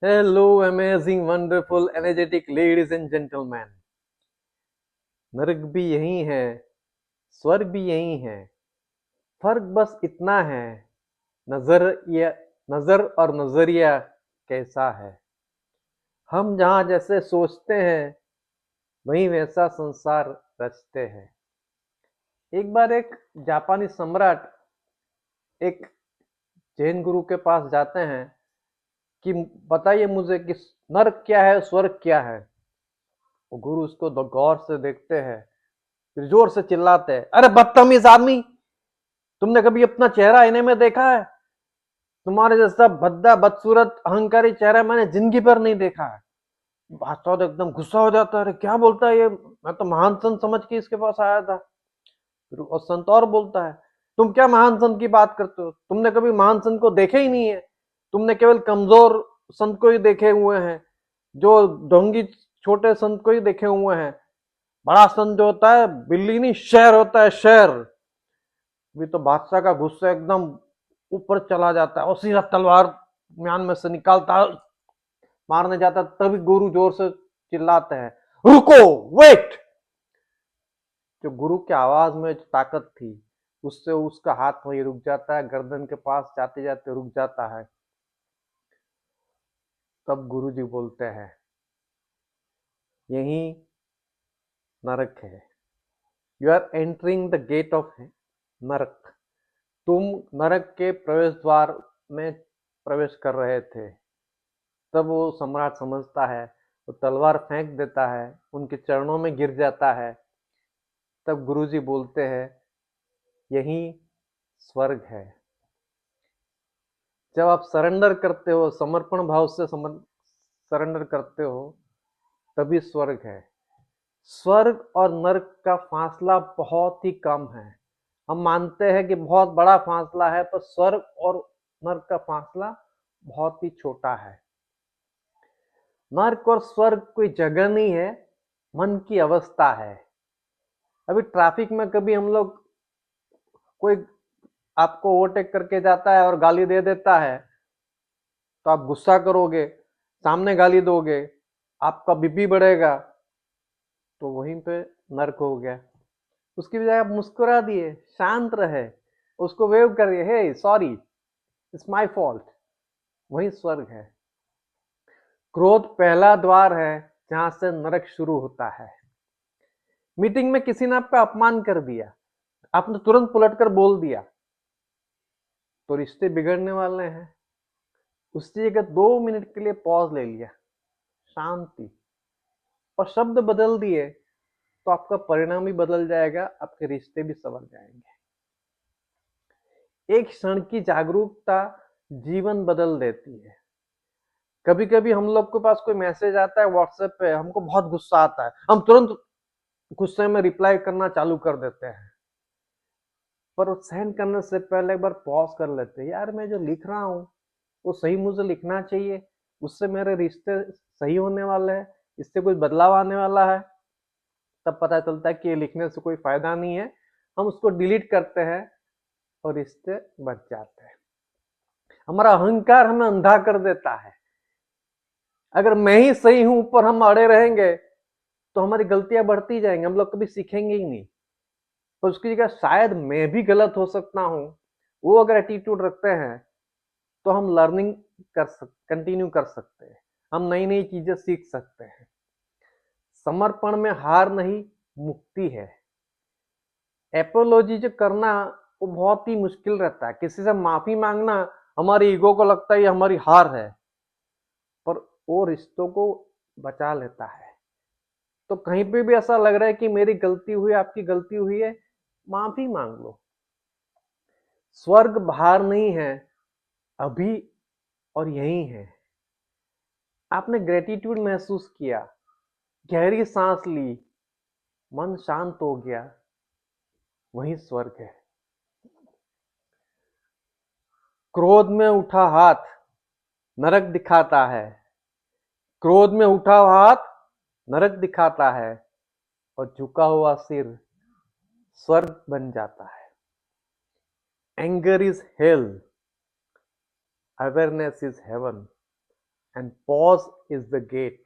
Hello, amazing, wonderful, energetic ladies and gentlemen. नरक भी यही है, स्वर्ग भी यही है। फर्क बस इतना है, नजर या नजर और नजरिया कैसा है। हम जहाँ जैसे सोचते हैं, वहीं वैसा संसार रचते हैं। एक बार एक जापानी सम्राट एक जैन गुरु के पास जाते हैं कि बताइए मुझे कि नरक क्या है, स्वर्ग क्या है। वो गुरु उसको गौर से देखते हैं, फिर जोर से चिल्लाते हैं, अरे बदतमीज आदमी, तुमने कभी अपना चेहरा आईने में देखा है? तुम्हारे जैसा भद्दा बदसूरत अहंकारी चेहरा मैंने जिंदगी भर नहीं देखा है। बादशाह तो एकदम गुस्सा हो जाता है, अरे क्या बोलता है ये, मैं तो महान संत समझ के इसके पास आया था। फिर वो संत और बोलता है, तुम क्या महान संत की बात करते हो, तुमने कभी महान संत को देखे ही नहीं है। तुमने केवल कमजोर संत को ही देखे हुए हैं, जो ढोंगी छोटे संत को ही देखे हुए हैं। बड़ा संत जो होता है बिल्ली नहीं शेर होता है, शेर। भी तो बादशाह का गुस्सा एकदम ऊपर चला जाता है और सीधा तलवार म्यान में से निकालता है, मारने जाता है। तभी गुरु जोर से चिल्लाते हैं, रुको, वेट। जो गुरु की आवाज में जो ताकत थी, उससे उसका हाथ वही रुक जाता है, गर्दन के पास जाते जाते रुक जाता है। तब गुरु जी बोलते हैं, यही नरक है। You are entering the gate of narak. तुम नरक के प्रवेश द्वार में प्रवेश कर रहे थे। तब वो सम्राट समझता है, वो तलवार फेंक देता है, उनके चरणों में गिर जाता है। तब गुरुजी बोलते हैं, यही स्वर्ग है। जब आप सरेंडर करते हो, समर्पण भाव से सरेंडर करते हो, तभी स्वर्ग है। स्वर्ग और नरक का फासला बहुत ही कम है। हम मानते हैं कि बहुत बड़ा फासला है, पर स्वर्ग और नरक का फासला बहुत ही छोटा है। नरक और स्वर्ग कोई जगह नहीं है, मन की अवस्था है। अभी ट्रैफिक में कभी हम लोग, कोई आपको ओवरटेक करके जाता है और गाली दे देता है, तो आप गुस्सा करोगे, सामने गाली दोगे, आपका बीपी बढ़ेगा। तो वहीं पे नर्क हो गया। उसकी बजाय आप मुस्कुरा दिए, शांत रहे, उसको वेव करिए, हे सॉरी, इट्स माय फॉल्ट, वही स्वर्ग है। क्रोध पहला द्वार है जहां से नरक शुरू होता है। मीटिंग में किसी ने आपका अपमान कर दिया, आपने तुरंत पलटकर बोल दिया, तो रिश्ते बिगड़ने वाले हैं। उसकी जगह 2 मिनट के लिए पॉज ले लिया, शांति, और शब्द बदल दिए, तो आपका परिणाम भी बदल जाएगा, आपके रिश्ते भी संवर जाएंगे। एक क्षण की जागरूकता जीवन बदल देती है। कभी कभी हम लोग के पास कोई मैसेज आता है व्हाट्सएप पे, हमको बहुत गुस्सा आता है, हम तुरंत गुस्से में रिप्लाई करना चालू कर देते हैं। पर सेंड करने से पहले एक बार पॉज कर लेते हैं, यार मैं जो लिख रहा हूँ वो सही मुझे लिखना चाहिए, उससे मेरे रिश्ते सही होने वाले हैं, इससे कुछ बदलाव आने वाला है। तब पता चलता है कि ये लिखने से कोई फायदा नहीं है, हम उसको डिलीट करते हैं और रिश्ते बच जाते हैं। हमारा अहंकार हमें अंधा कर देता है। अगर मैं ही सही हूं पर हम अड़े रहेंगे, तो हमारी गलतियां बढ़ती जाएंगी, हम लोग कभी सीखेंगे ही नहीं। तो उसकी जगह शायद मैं भी गलत हो सकता हूं, वो अगर एटीट्यूड रखते हैं, तो हम लर्निंग कंटिन्यू कर सकते हैं, हम नई नई चीजें सीख सकते हैं। समर्पण में हार नहीं, मुक्ति है। एपोलॉजी जो करना, वो बहुत ही मुश्किल रहता है। किसी से माफी मांगना, हमारी ईगो को लगता है ये हमारी हार है, पर वो रिश्तों को बचा लेता है। तो कहीं पे भी ऐसा लग रहा है कि मेरी गलती हुई, आपकी गलती हुई है, माफी मांग लो। स्वर्ग बाहर नहीं है, अभी और यही है। आपने ग्रेटिट्यूड महसूस किया, गहरी सांस ली, मन शांत हो गया, वही स्वर्ग है। क्रोध में उठा हाथ नरक दिखाता है, क्रोध में उठा हाथ नरक दिखाता है, और झुका हुआ सिर स्वर्ग बन जाता है। Anger is hello, awareness is heaven. and pause is the gate.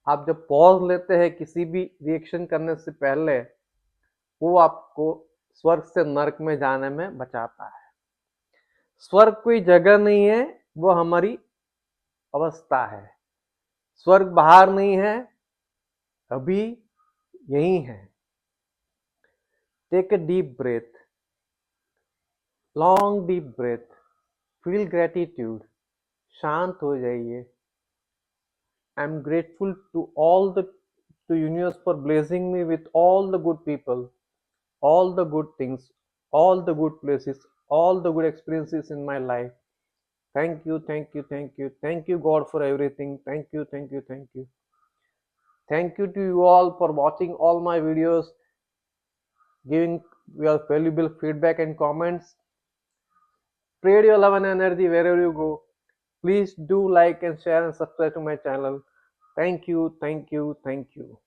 आप जब पॉज लेते हैं किसी भी रिएक्शन करने से पहले, वो आपको स्वर्ग से नर्क में जाने में बचाता है। स्वर्ग कोई जगह नहीं है, वो हमारी अवस्था है। स्वर्ग बाहर नहीं है, अभी यही है। Take a deep breath, long deep breath, feel gratitude, शांत हो जाइए। I am grateful to all the to universe for blessing me with all the good people, all the good things, all the good places, all the good experiences in my life. Thank you, thank you, thank you, thank you, God, for everything. Thank you, thank you, thank you. Thank you to you all for watching all my videos, giving your valuable feedback and comments. Spread your love and energy wherever you go. Please do like and share and subscribe to my channel. Thank you, thank you, thank you.